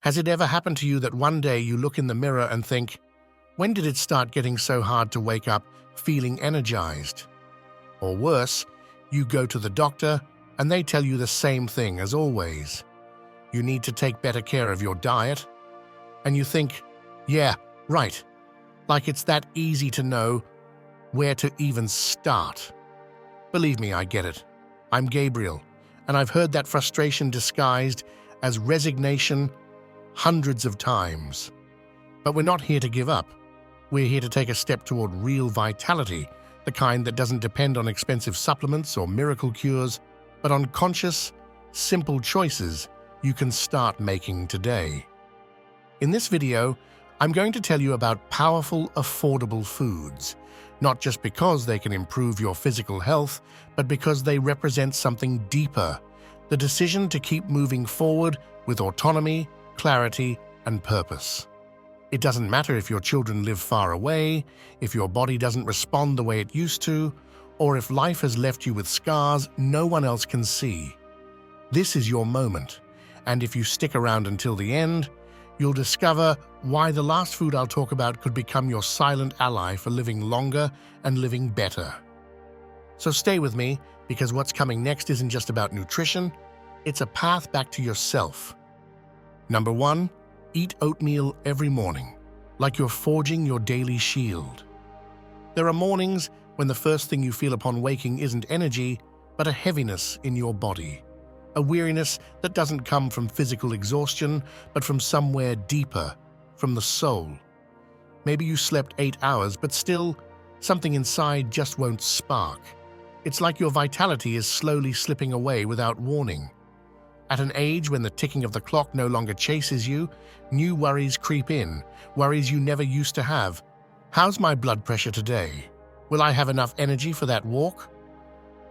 Has it ever happened to you that one day you look in the mirror and think, when did it start getting so hard to wake up feeling energized? Or worse, you go to the doctor and they tell you the same thing as always. You need to take better care of your diet. And you think, yeah, right, like it's that easy to know where to even start. Believe me, I get it. I'm Gabriel, and I've heard that frustration disguised as resignation hundreds of times. But we're not here to give up. We're here to take a step toward real vitality, the kind that doesn't depend on expensive supplements or miracle cures, but on conscious, simple choices you can start making today. In this video, I'm going to tell you about powerful, affordable foods, not just because they can improve your physical health, but because they represent something deeper, the decision to keep moving forward with autonomy, clarity, and purpose. It doesn't matter if your children live far away, if your body doesn't respond the way it used to, or if life has left you with scars no one else can see. This is your moment, and if you stick around until the end, you'll discover why the last food I'll talk about could become your silent ally for living longer and living better. So stay with me, because what's coming next isn't just about nutrition, it's a path back to yourself. Number 1, eat oatmeal every morning, like you're forging your daily shield. There are mornings when the first thing you feel upon waking isn't energy, but a heaviness in your body. A weariness that doesn't come from physical exhaustion, but from somewhere deeper, from the soul. Maybe you slept 8 hours, but still, something inside just won't spark. It's like your vitality is slowly slipping away without warning. At an age when the ticking of the clock no longer chases you, new worries creep in, worries you never used to have. How's my blood pressure today? Will I have enough energy for that walk?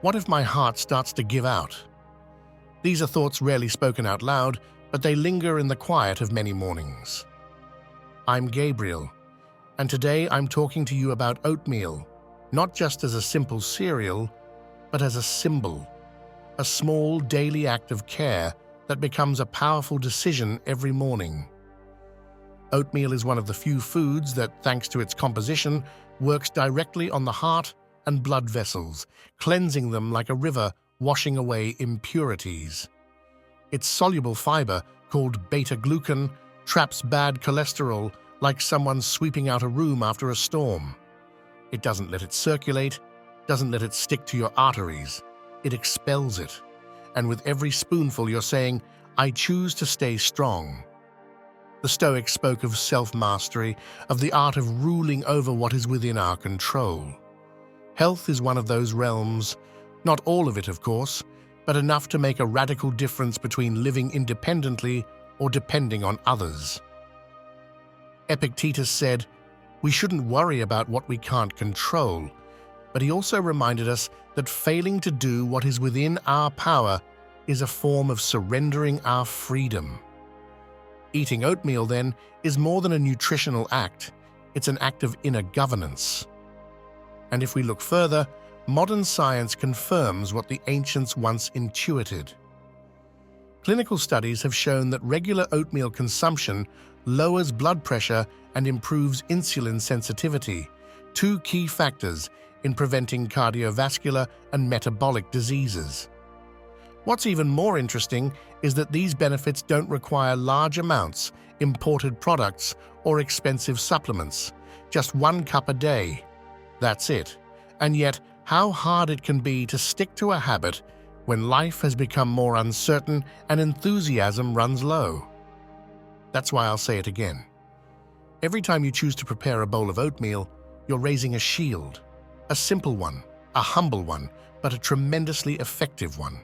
What if my heart starts to give out? These are thoughts rarely spoken out loud, but they linger in the quiet of many mornings. I'm Gabriel, and today I'm talking to you about oatmeal, not just as a simple cereal, but as a symbol, a small daily act of care that becomes a powerful decision every morning. Oatmeal is one of the few foods that, thanks to its composition, works directly on the heart and blood vessels, cleansing them like a river washing away impurities. Its soluble fiber, called beta-glucan, traps bad cholesterol like someone sweeping out a room after a storm. It doesn't let it circulate, doesn't let it stick to your arteries. It expels it. And with every spoonful you're saying, I choose to stay strong. The Stoics spoke of self-mastery, of the art of ruling over what is within our control. Health is one of those realms. Not all of it, of course, but enough to make a radical difference between living independently or depending on others. Epictetus said, we shouldn't worry about what we can't control, but he also reminded us that failing to do what is within our power is a form of surrendering our freedom. Eating oatmeal, then, is more than a nutritional act. It's an act of inner governance. And if we look further, modern science confirms what the ancients once intuited. Clinical studies have shown that regular oatmeal consumption lowers blood pressure and improves insulin sensitivity, two key factors in preventing cardiovascular and metabolic diseases. What's even more interesting is that these benefits don't require large amounts, imported products, or expensive supplements. Just 1 cup a day. That's it. And yet, how hard it can be to stick to a habit when life has become more uncertain and enthusiasm runs low. That's why I'll say it again. Every time you choose to prepare a bowl of oatmeal, you're raising a shield. A simple one, a humble one, but a tremendously effective one.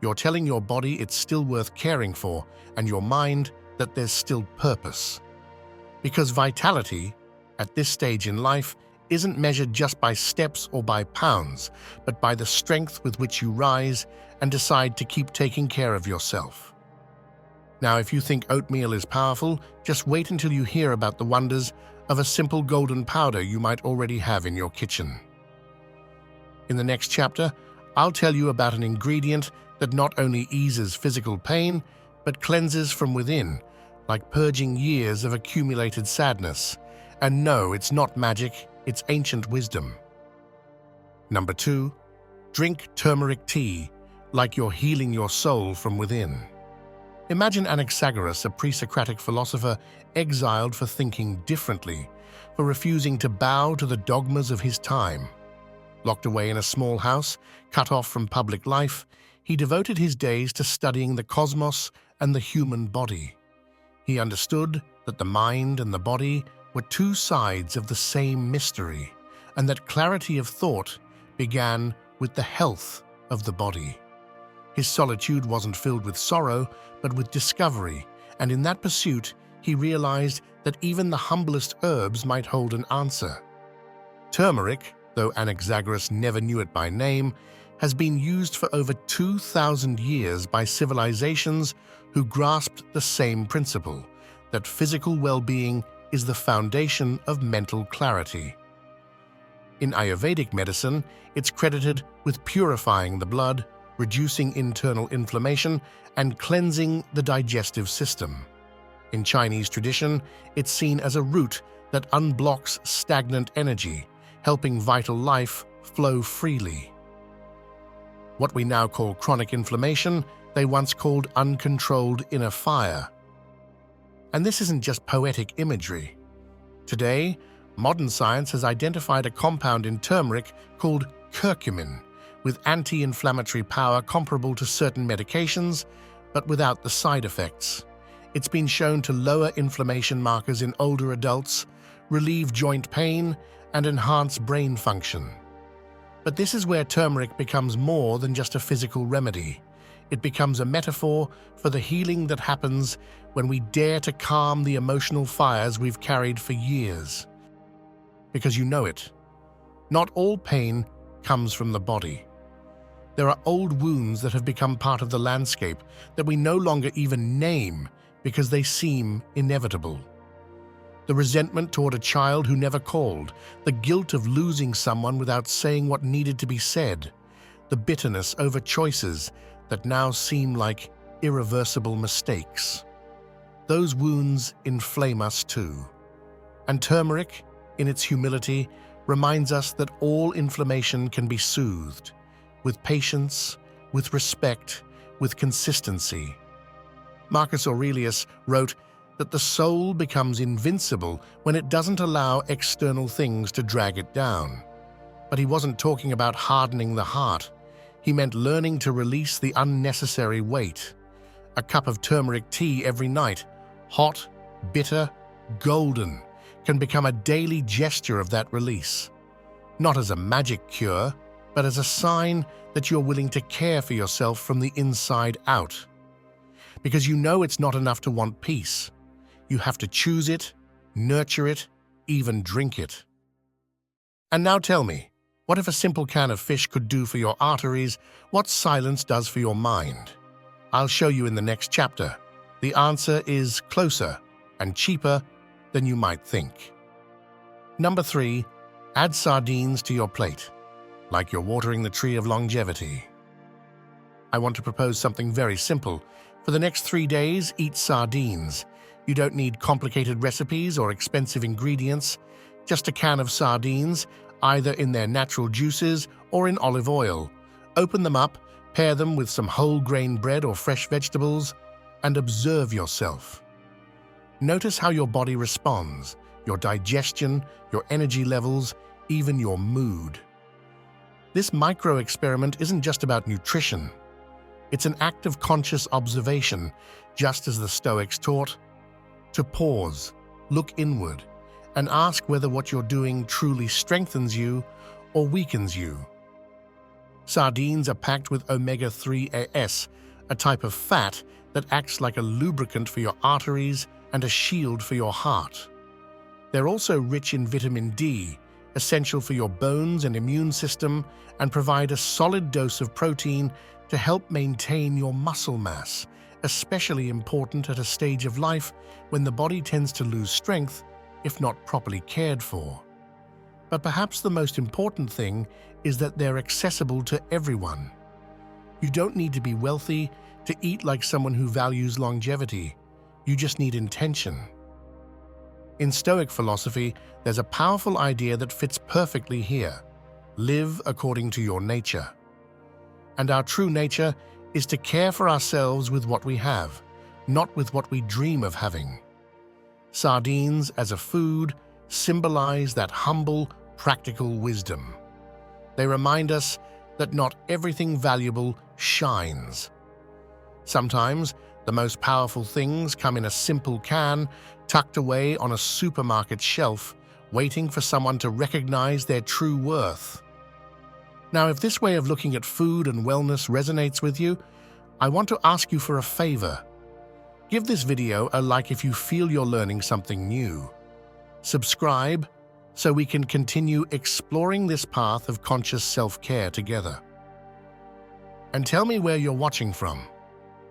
You're telling your body it's still worth caring for, and your mind that there's still purpose. Because vitality, at this stage in life, isn't measured just by steps or by pounds, but by the strength with which you rise and decide to keep taking care of yourself. Now, if you think oatmeal is powerful, just wait until you hear about the wonders of a simple golden powder you might already have in your kitchen. In the next chapter, I'll tell you about an ingredient that not only eases physical pain, but cleanses from within, like purging years of accumulated sadness. And no, it's not magic, it's ancient wisdom. Number 2, drink turmeric tea like you're healing your soul from within. Imagine Anaxagoras, a pre-Socratic philosopher exiled for thinking differently, for refusing to bow to the dogmas of his time. Locked away in a small house, cut off from public life, he devoted his days to studying the cosmos and the human body. He understood that the mind and the body were two sides of the same mystery, and that clarity of thought began with the health of the body. His solitude wasn't filled with sorrow, but with discovery, and in that pursuit, he realized that even the humblest herbs might hold an answer. Turmeric, though Anaxagoras never knew it by name, has been used for over 2,000 years by civilizations who grasped the same principle, that physical well-being is the foundation of mental clarity. In Ayurvedic medicine, it's credited with purifying the blood, reducing internal inflammation, and cleansing the digestive system. In Chinese tradition, it's seen as a root that unblocks stagnant energy, helping vital life flow freely. What we now call chronic inflammation, they once called uncontrolled inner fire. And this isn't just poetic imagery. Today, modern science has identified a compound in turmeric called curcumin, with anti-inflammatory power comparable to certain medications, but without the side effects. It's been shown to lower inflammation markers in older adults, relieve joint pain, and enhance brain function. But this is where turmeric becomes more than just a physical remedy. It becomes a metaphor for the healing that happens when we dare to calm the emotional fires we've carried for years. Because you know it, not all pain comes from the body. There are old wounds that have become part of the landscape that we no longer even name because they seem inevitable. The resentment toward a child who never called, the guilt of losing someone without saying what needed to be said, the bitterness over choices that now seem like irreversible mistakes. Those wounds inflame us too. And turmeric, in its humility, reminds us that all inflammation can be soothed, with patience, with respect, with consistency. Marcus Aurelius wrote that the soul becomes invincible when it doesn't allow external things to drag it down. But he wasn't talking about hardening the heart. He meant learning to release the unnecessary weight. A cup of turmeric tea every night, hot, bitter, golden, can become a daily gesture of that release. Not as a magic cure, but as a sign that you're willing to care for yourself from the inside out. Because you know it's not enough to want peace. You have to choose it, nurture it, even drink it. And now tell me, what if a simple can of fish could do for your arteries what silence does for your mind? I'll show you in the next chapter. The answer is closer and cheaper than you might think. Number 3, add sardines to your plate, like you're watering the tree of longevity. I want to propose something very simple. For the next 3 days, eat sardines. You don't need complicated recipes or expensive ingredients, just a can of sardines, either in their natural juices or in olive oil. Open them up, pair them with some whole grain bread or fresh vegetables, and observe yourself. Notice how your body responds, your digestion, your energy levels, even your mood. This micro-experiment isn't just about nutrition. It's an act of conscious observation, just as the Stoics taught, to pause, look inward, and ask whether what you're doing truly strengthens you or weakens you. Sardines are packed with omega-3 a type of fat that acts like a lubricant for your arteries and a shield for your heart. They're also rich in vitamin D, essential for your bones and immune system, and provide a solid dose of protein to help maintain your muscle mass, especially important at a stage of life when the body tends to lose strength if not properly cared for. But perhaps the most important thing is that they're accessible to everyone. You don't need to be wealthy to eat like someone who values longevity. You just need intention. In Stoic philosophy, there's a powerful idea that fits perfectly here. Live according to your nature. And our true nature is to care for ourselves with what we have, not with what we dream of having. Sardines as a food symbolize that humble, practical wisdom. They remind us that not everything valuable shines. Sometimes, the most powerful things come in a simple can, tucked away on a supermarket shelf, waiting for someone to recognize their true worth. Now, if this way of looking at food and wellness resonates with you, I want to ask you for a favor. Give this video a like if you feel you're learning something new. Subscribe so we can continue exploring this path of conscious self-care together. And tell me where you're watching from.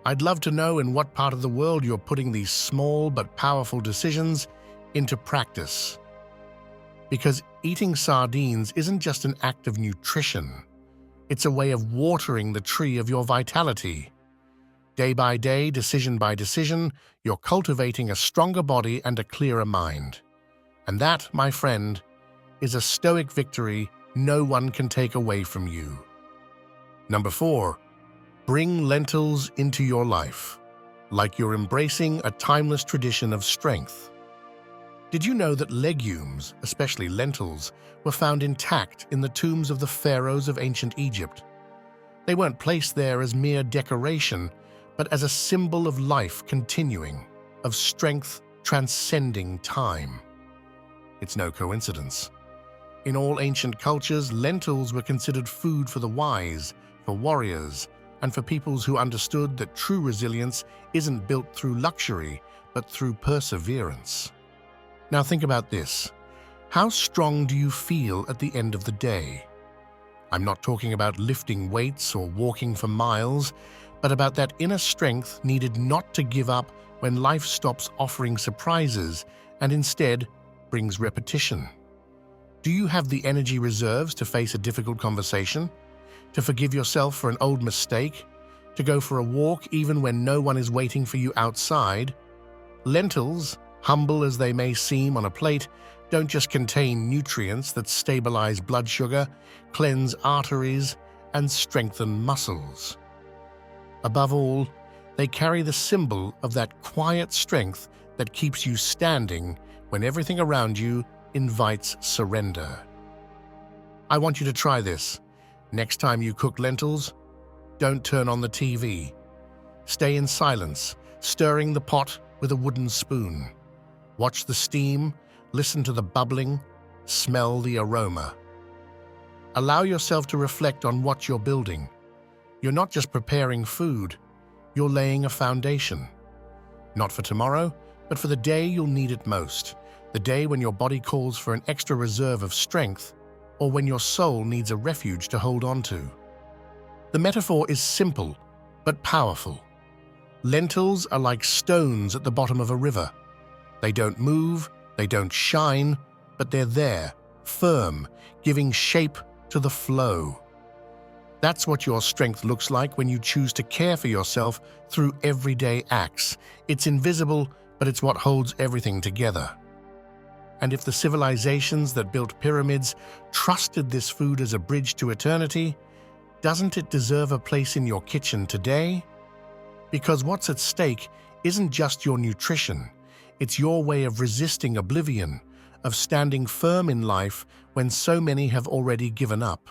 I'd love to know in what part of the world you're putting these small but powerful decisions into practice. Because eating sardines isn't just an act of nutrition. It's a way of watering the tree of your vitality. Day by day, decision by decision, you're cultivating a stronger body and a clearer mind. And that, my friend, is a Stoic victory no one can take away from you. Number 4. Bring lentils into your life, like you're embracing a timeless tradition of strength. Did you know that legumes, especially lentils, were found intact in the tombs of the pharaohs of ancient Egypt? They weren't placed there as mere decoration, but as a symbol of life continuing, of strength transcending time. It's no coincidence. In all ancient cultures, lentils were considered food for the wise, for warriors, and for peoples who understood that true resilience isn't built through luxury, but through perseverance. Now think about this. How strong do you feel at the end of the day? I'm not talking about lifting weights or walking for miles, but about that inner strength needed not to give up when life stops offering surprises and instead brings repetition. Do you have the energy reserves to face a difficult conversation? To forgive yourself for an old mistake? To go for a walk even when no one is waiting for you outside? Lentils, humble as they may seem on a plate, don't just contain nutrients that stabilize blood sugar, cleanse arteries, and strengthen muscles. Above all, they carry the symbol of that quiet strength that keeps you standing when everything around you invites surrender. I want you to try this. Next time you cook lentils, don't turn on the TV. Stay in silence, stirring the pot with a wooden spoon. Watch the steam, listen to the bubbling, smell the aroma. Allow yourself to reflect on what you're building. You're not just preparing food, you're laying a foundation. Not for tomorrow, but for the day you'll need it most. The day when your body calls for an extra reserve of strength, or when your soul needs a refuge to hold on to. The metaphor is simple, but powerful. Lentils are like stones at the bottom of a river. They don't move, they don't shine, but they're there, firm, giving shape to the flow. That's what your strength looks like when you choose to care for yourself through everyday acts. It's invisible, but it's what holds everything together. And if the civilizations that built pyramids trusted this food as a bridge to eternity, doesn't it deserve a place in your kitchen today? Because what's at stake isn't just your nutrition, it's your way of resisting oblivion, of standing firm in life when so many have already given up.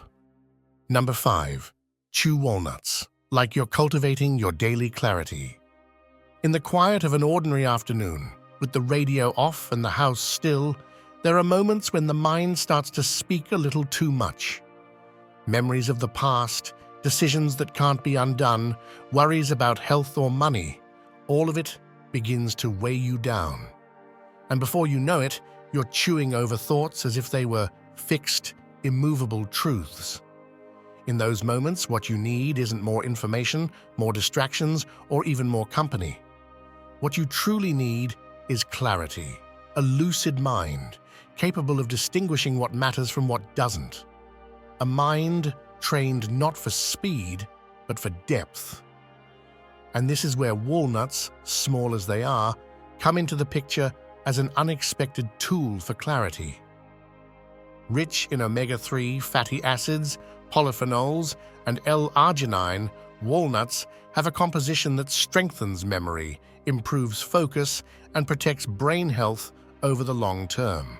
Number 5. Chew walnuts, like you're cultivating your daily clarity. In the quiet of an ordinary afternoon, with the radio off and the house still, there are moments when the mind starts to speak a little too much. Memories of the past, decisions that can't be undone, worries about health or money, all of it begins to weigh you down. And before you know it, you're chewing over thoughts as if they were fixed, immovable truths. In those moments, what you need isn't more information, more distractions, or even more company. What you truly need is clarity, a lucid mind, capable of distinguishing what matters from what doesn't. A mind trained not for speed, but for depth. And this is where walnuts, small as they are, come into the picture as an unexpected tool for clarity. Rich in omega-3 fatty acids, polyphenols, and L-arginine, walnuts have a composition that strengthens memory, improves focus, and protects brain health over the long term.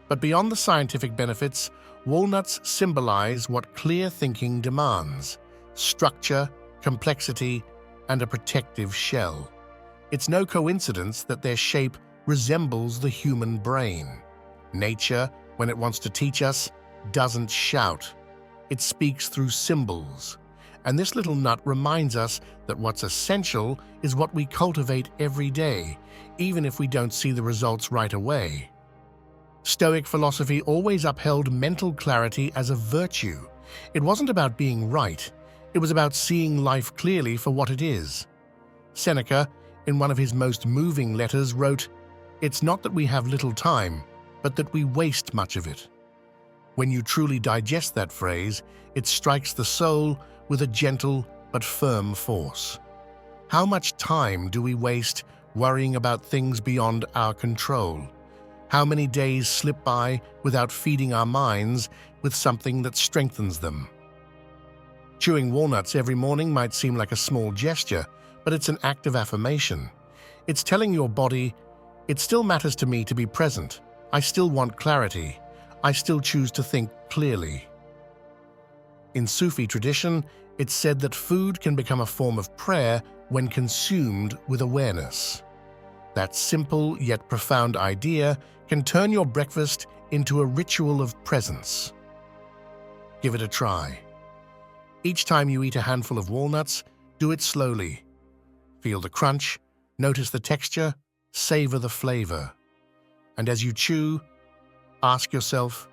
But beyond the scientific benefits, walnuts symbolize what clear thinking demands: structure, complexity, and a protective shell. It's no coincidence that their shape resembles the human brain. Nature, when it wants to teach us, doesn't shout. It speaks through symbols. And this little nut reminds us that what's essential is what we cultivate every day, even if we don't see the results right away. Stoic philosophy always upheld mental clarity as a virtue. It wasn't about being right. It was about seeing life clearly for what it is. Seneca, in one of his most moving letters, wrote, "It's not that we have little time, but that we waste much of it." When you truly digest that phrase, it strikes the soul with a gentle but firm force. How much time do we waste worrying about things beyond our control? How many days slip by without feeding our minds with something that strengthens them? Chewing walnuts every morning might seem like a small gesture, but it's an act of affirmation. It's telling your body, it still matters to me to be present. I still want clarity. I still choose to think clearly. In Sufi tradition, it's said that food can become a form of prayer when consumed with awareness. That simple yet profound idea can turn your breakfast into a ritual of presence. Give it a try. Each time you eat a handful of walnuts, do it slowly. Feel the crunch, notice the texture, savor the flavor. And as you chew, ask yourself,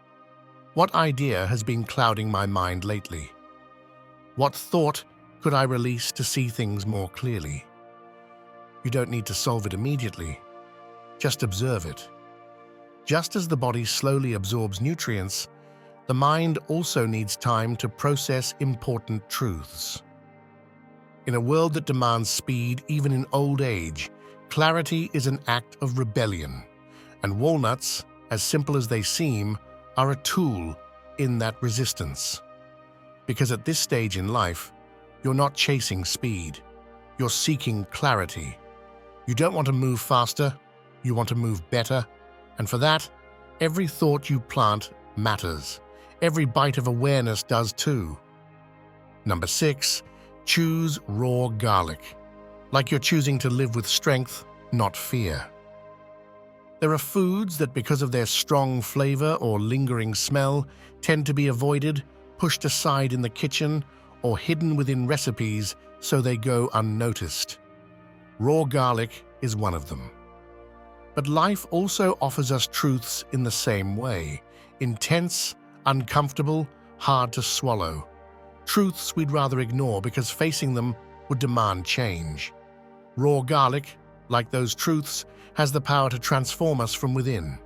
what idea has been clouding my mind lately? What thought could I release to see things more clearly? You don't need to solve it immediately. Just observe it. Just as the body slowly absorbs nutrients, the mind also needs time to process important truths. In a world that demands speed even in old age, clarity is an act of rebellion, and walnuts, as simple as they seem, are a tool in that resistance. Because at this stage in life, you're not chasing speed, you're seeking clarity. You don't want to move faster, you want to move better, and for that, every thought you plant matters. Every bite of awareness does too. Number 6, choose raw garlic, like you're choosing to live with strength, not fear. There are foods that, because of their strong flavor or lingering smell, tend to be avoided, pushed aside in the kitchen, or hidden within recipes so they go unnoticed. Raw garlic is one of them. But life also offers us truths in the same way: intense, uncomfortable, hard to swallow. Truths we'd rather ignore because facing them would demand change. Raw garlic, like those truths, has the power to transform us from within,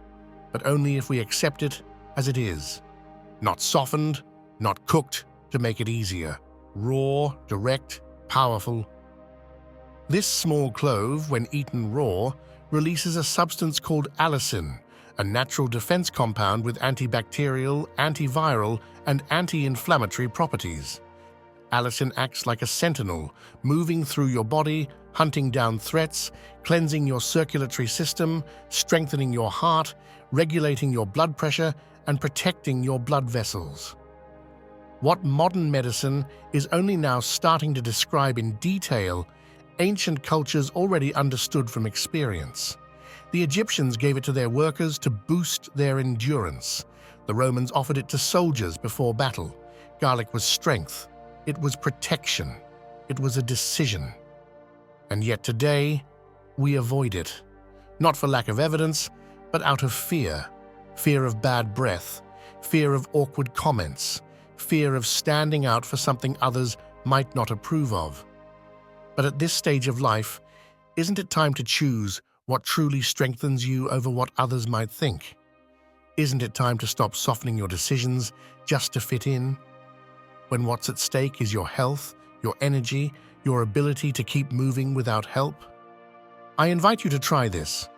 but only if we accept it as it is. Not softened, not cooked to make it easier. Raw, direct, powerful. This small clove, when eaten raw, releases a substance called allicin, a natural defense compound with antibacterial, antiviral, and anti-inflammatory properties. Allicin acts like a sentinel, moving through your body, hunting down threats, cleansing your circulatory system, strengthening your heart, regulating your blood pressure, and protecting your blood vessels. What modern medicine is only now starting to describe in detail, ancient cultures already understood from experience. The Egyptians gave it to their workers to boost their endurance. The Romans offered it to soldiers before battle. Garlic was strength. It was protection. It was a decision. And yet today, we avoid it. Not for lack of evidence, but out of fear. Fear of bad breath. Fear of awkward comments. Fear of standing out for something others might not approve of. But at this stage of life, isn't it time to choose what truly strengthens you over what others might think? Isn't it time to stop softening your decisions just to fit in? When what's at stake is your health, your energy, your ability to keep moving without help? I invite you to try this.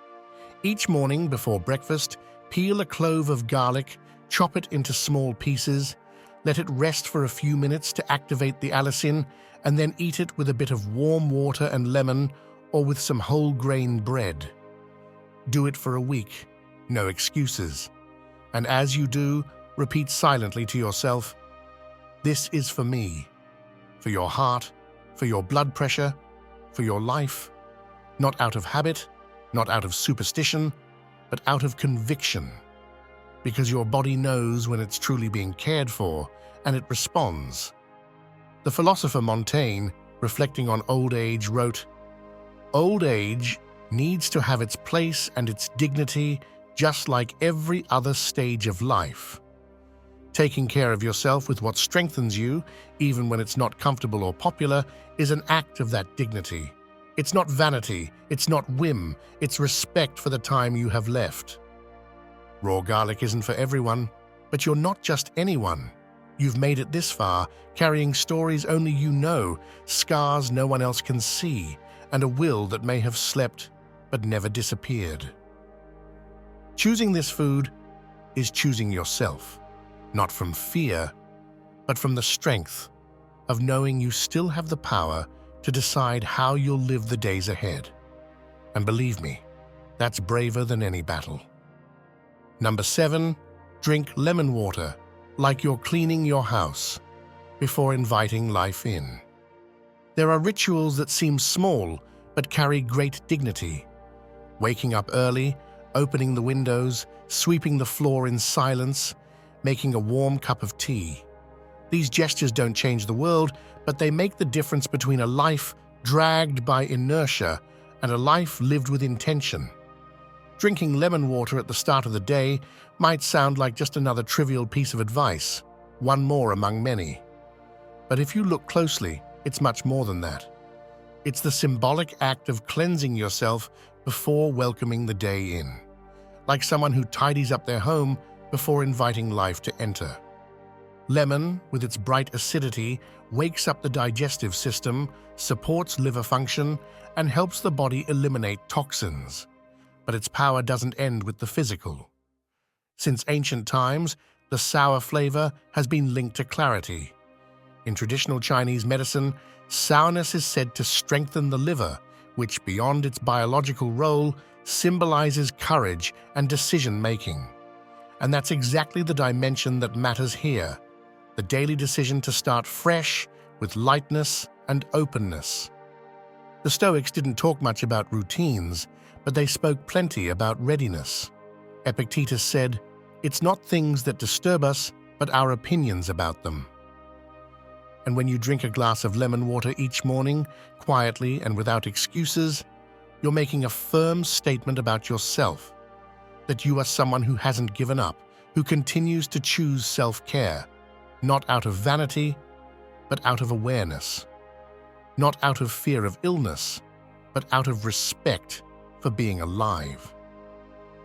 Each morning before breakfast, peel a clove of garlic, chop it into small pieces, let it rest for a few minutes to activate the allicin, and then eat it with a bit of warm water and lemon or with some whole grain bread. Do it for a week, no excuses. And as you do, repeat silently to yourself, "This is for me, for your heart, for your blood pressure, for your life, not out of habit, not out of superstition, but out of conviction." Because your body knows when it's truly being cared for, and it responds. The philosopher Montaigne, reflecting on old age, wrote, "Old age needs to have its place and its dignity just like every other stage of life. Taking care of yourself with what strengthens you, even when it's not comfortable or popular, is an act of that dignity. It's not vanity, it's not whim, it's respect for the time you have left." Raw garlic isn't for everyone, but you're not just anyone. You've made it this far, carrying stories only you know, scars no one else can see, and a will that may have slept but never disappeared. Choosing this food is choosing yourself, not from fear, but from the strength of knowing you still have the power to decide how you'll live the days ahead. And believe me, that's braver than any battle. Number 7, drink lemon water like you're cleaning your house before inviting life in. There are rituals that seem small but carry great dignity. Waking up early, opening the windows, sweeping the floor in silence, making a warm cup of tea. These gestures don't change the world, but they make the difference between a life dragged by inertia and a life lived with intention. Drinking lemon water at the start of the day might sound like just another trivial piece of advice, one more among many. But if you look closely, it's much more than that. It's the symbolic act of cleansing yourself before welcoming the day in, like someone who tidies up their home before inviting life to enter. Lemon, with its bright acidity, wakes up the digestive system, supports liver function, and helps the body eliminate toxins. But its power doesn't end with the physical. Since ancient times, the sour flavor has been linked to clarity. In traditional Chinese medicine, sourness is said to strengthen the liver, which, beyond its biological role, symbolizes courage and decision-making. And that's exactly the dimension that matters here, the daily decision to start fresh with lightness and openness. The Stoics didn't talk much about routines, but they spoke plenty about readiness. Epictetus said, "It's not things that disturb us, but our opinions about them." And when you drink a glass of lemon water each morning, quietly and without excuses, you're making a firm statement about yourself, that you are someone who hasn't given up, who continues to choose self-care, not out of vanity, but out of awareness, not out of fear of illness, but out of respect for being alive.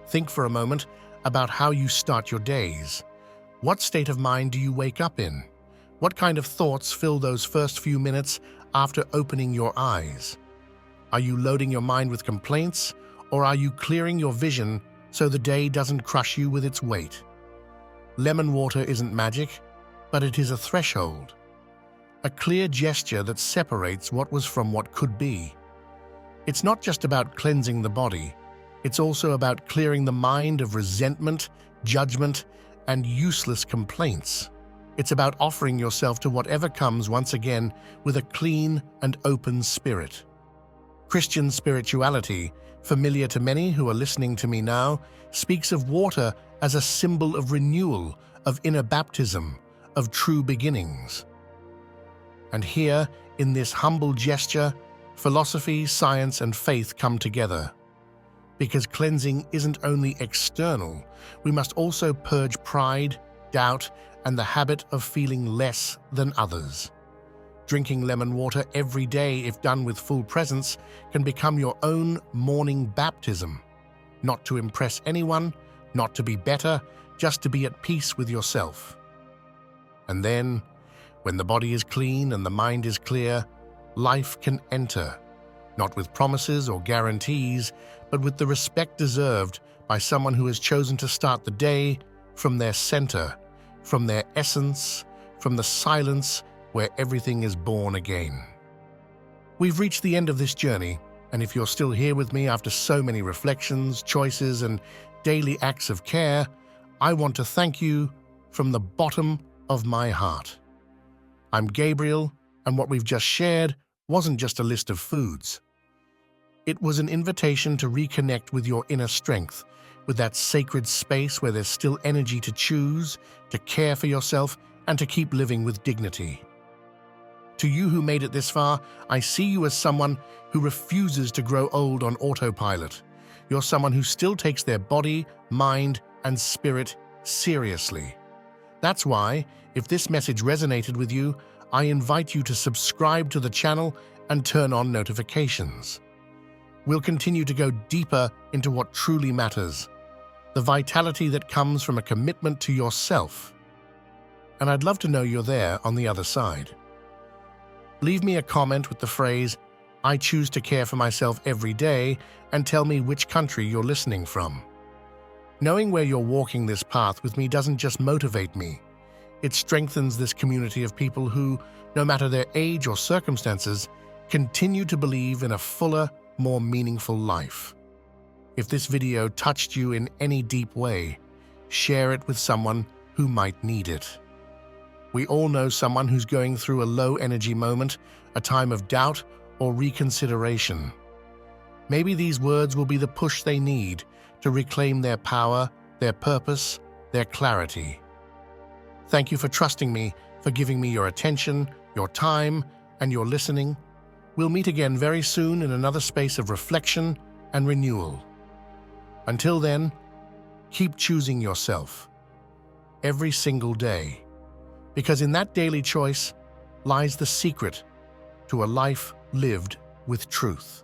Think for a moment about how you start your days. What state of mind do you wake up in? What kind of thoughts fill those first few minutes after opening your eyes? Are you loading your mind with complaints, or are you clearing your vision so the day doesn't crush you with its weight? Lemon water isn't magic, but it is a threshold, a clear gesture that separates what was from what could be. It's not just about cleansing the body, it's also about clearing the mind of resentment, judgment, and useless complaints. It's about offering yourself to whatever comes once again with a clean and open spirit. Christian spirituality, familiar to many who are listening to me now, speaks of water as a symbol of renewal, of inner baptism, of true beginnings. And here, in this humble gesture, philosophy, science, and faith come together. Because cleansing isn't only external, we must also purge pride, doubt, and the habit of feeling less than others. Drinking lemon water every day, if done with full presence, can become your own morning baptism. Not to impress anyone, not to be better, just to be at peace with yourself. And then, when the body is clean and the mind is clear, life can enter, not with promises or guarantees, but with the respect deserved by someone who has chosen to start the day from their center, from their essence, from the silence where everything is born again. We've reached the end of this journey, and if you're still here with me after so many reflections, choices, and daily acts of care, I want to thank you from the bottom of my heart. I'm Gabriel, and what we've just shared wasn't just a list of foods. It was an invitation to reconnect with your inner strength, with that sacred space where there's still energy to choose, to care for yourself, and to keep living with dignity. To you who made it this far, I see you as someone who refuses to grow old on autopilot. You're someone who still takes their body, mind, and spirit seriously. That's why, if this message resonated with you, I invite you to subscribe to the channel and turn on notifications. We'll continue to go deeper into what truly matters, the vitality that comes from a commitment to yourself. And I'd love to know you're there on the other side. Leave me a comment with the phrase, "I choose to care for myself every day," and tell me which country you're listening from. Knowing where you're walking this path with me doesn't just motivate me. It strengthens this community of people who, no matter their age or circumstances, continue to believe in a fuller, more meaningful life. If this video touched you in any deep way, share it with someone who might need it. We all know someone who's going through a low-energy moment, a time of doubt or reconsideration. Maybe these words will be the push they need to reclaim their power, their purpose, their clarity. Thank you for trusting me, for giving me your attention, your time, and your listening. We'll meet again very soon in another space of reflection and renewal. Until then, keep choosing yourself every single day, because in that daily choice lies the secret to a life lived with truth.